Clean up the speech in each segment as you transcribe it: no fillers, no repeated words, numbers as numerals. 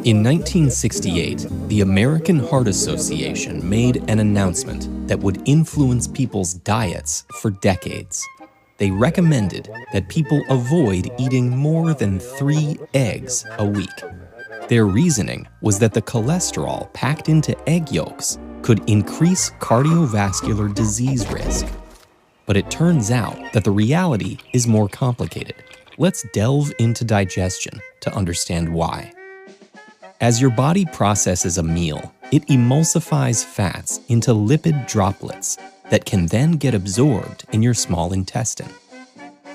In 1968, the American Heart Association made an announcement that would influence people's diets for decades. They recommended that people avoid eating more than 3 eggs a week. Their reasoning was that the cholesterol packed into egg yolks could increase cardiovascular disease risk. But it turns out that the reality is more complicated. Let's delve into digestion to understand why. As your body processes a meal, it emulsifies fats into lipid droplets that can then get absorbed in your small intestine.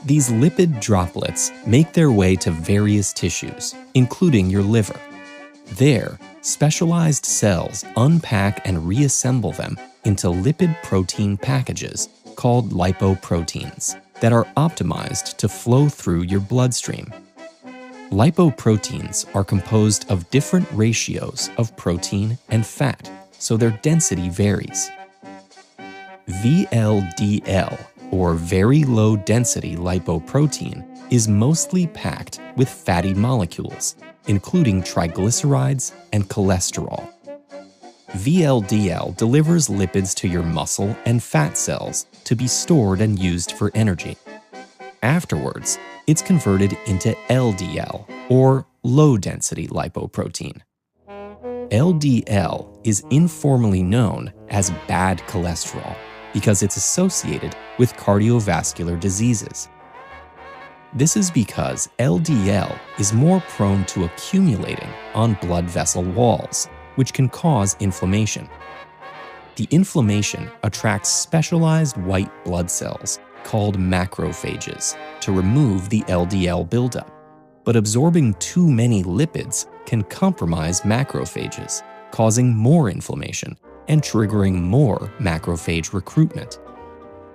These lipid droplets make their way to various tissues, including your liver. There, specialized cells unpack and reassemble them into lipid protein packages called lipoproteins that are optimized to flow through your bloodstream. Lipoproteins are composed of different ratios of protein and fat, so their density varies. VLDL, or very low density lipoprotein, is mostly packed with fatty molecules, including triglycerides and cholesterol. VLDL delivers lipids to your muscle and fat cells to be stored and used for energy. Afterwards, it's converted into LDL, or low-density lipoprotein. LDL is informally known as bad cholesterol because it's associated with cardiovascular diseases. This is because LDL is more prone to accumulating on blood vessel walls, which can cause inflammation. The inflammation attracts specialized white blood cells called macrophages to remove the LDL buildup. But absorbing too many lipids can compromise macrophages, causing more inflammation and triggering more macrophage recruitment.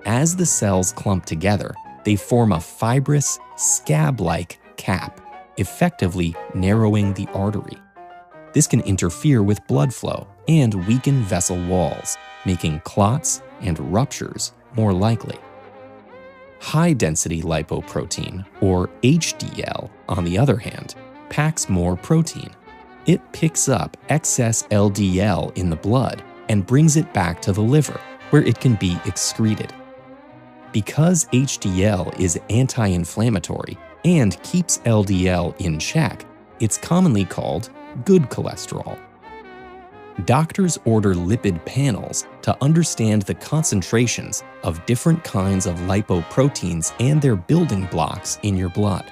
As the cells clump together, they form a fibrous, scab-like cap, effectively narrowing the artery. This can interfere with blood flow and weaken vessel walls, making clots and ruptures more likely. High-density lipoprotein, or HDL, on the other hand, packs more protein. It picks up excess LDL in the blood and brings it back to the liver, where it can be excreted. Because HDL is anti-inflammatory and keeps LDL in check, it's commonly called good cholesterol. Doctors order lipid panels to understand the concentrations of different kinds of lipoproteins and their building blocks in your blood.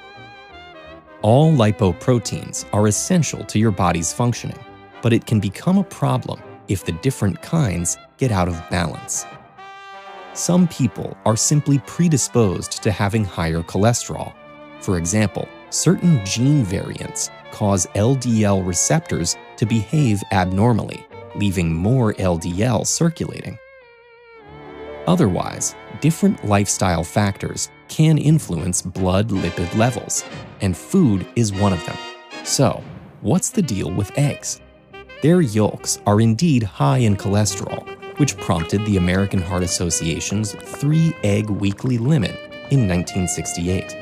All lipoproteins are essential to your body's functioning, but it can become a problem if the different kinds get out of balance. Some people are simply predisposed to having higher cholesterol. For example, certain gene variants cause LDL receptors to behave abnormally, leaving more LDL circulating. Otherwise, different lifestyle factors can influence blood lipid levels, and food is one of them. So, what's the deal with eggs? Their yolks are indeed high in cholesterol, which prompted the American Heart Association's 3-egg weekly limit in 1968.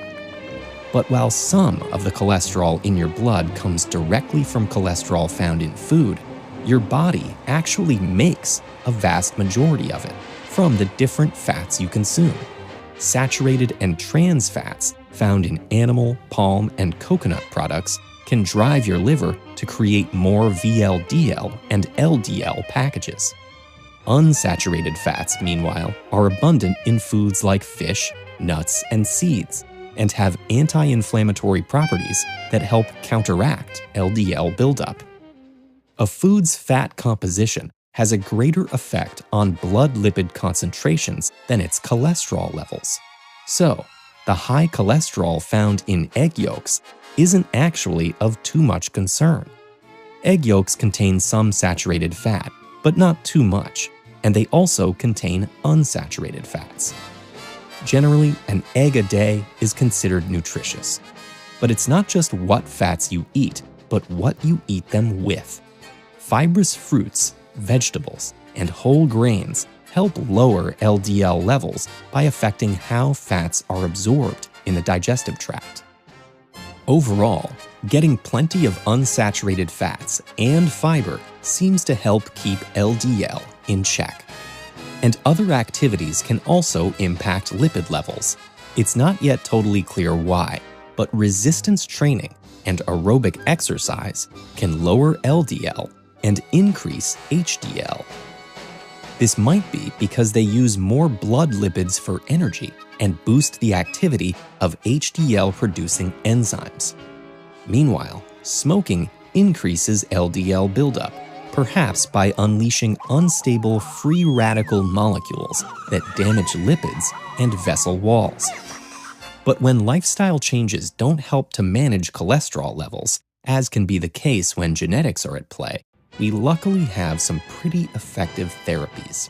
But while some of the cholesterol in your blood comes directly from cholesterol found in food, your body actually makes a vast majority of it from the different fats you consume. Saturated and trans fats found in animal, palm, and coconut products can drive your liver to create more VLDL and LDL packages. Unsaturated fats, meanwhile, are abundant in foods like fish, nuts, and seeds, and have anti-inflammatory properties that help counteract LDL buildup. A food's fat composition has a greater effect on blood lipid concentrations than its cholesterol levels. So, the high cholesterol found in egg yolks isn't actually of too much concern. Egg yolks contain some saturated fat, but not too much, and they also contain unsaturated fats. Generally, an egg a day is considered nutritious. But it's not just what fats you eat, but what you eat them with. Fibrous fruits, vegetables, and whole grains help lower LDL levels by affecting how fats are absorbed in the digestive tract. Overall, getting plenty of unsaturated fats and fiber seems to help keep LDL in check. And other activities can also impact lipid levels. It's not yet totally clear why, but resistance training and aerobic exercise can lower LDL and increase HDL. This might be because they use more blood lipids for energy and boost the activity of HDL-producing enzymes. Meanwhile, smoking increases LDL buildup, perhaps by unleashing unstable free radical molecules that damage lipids and vessel walls. But when lifestyle changes don't help to manage cholesterol levels, as can be the case when genetics are at play, we luckily have some pretty effective therapies.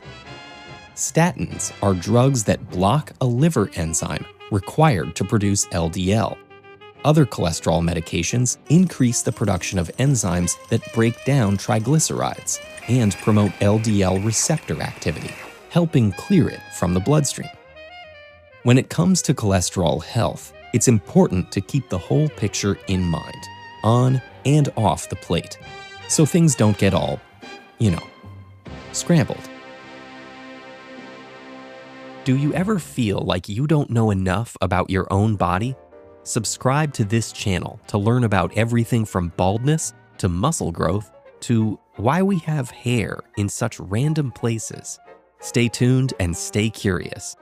Statins are drugs that block a liver enzyme required to produce LDL. Other cholesterol medications increase the production of enzymes that break down triglycerides and promote LDL receptor activity, helping clear it from the bloodstream. When it comes to cholesterol health, it's important to keep the whole picture in mind, on and off the plate, so things don't get all, scrambled. Do you ever feel like you don't know enough about your own body? Subscribe to this channel to learn about everything from baldness to muscle growth to why we have hair in such random places. Stay tuned and stay curious.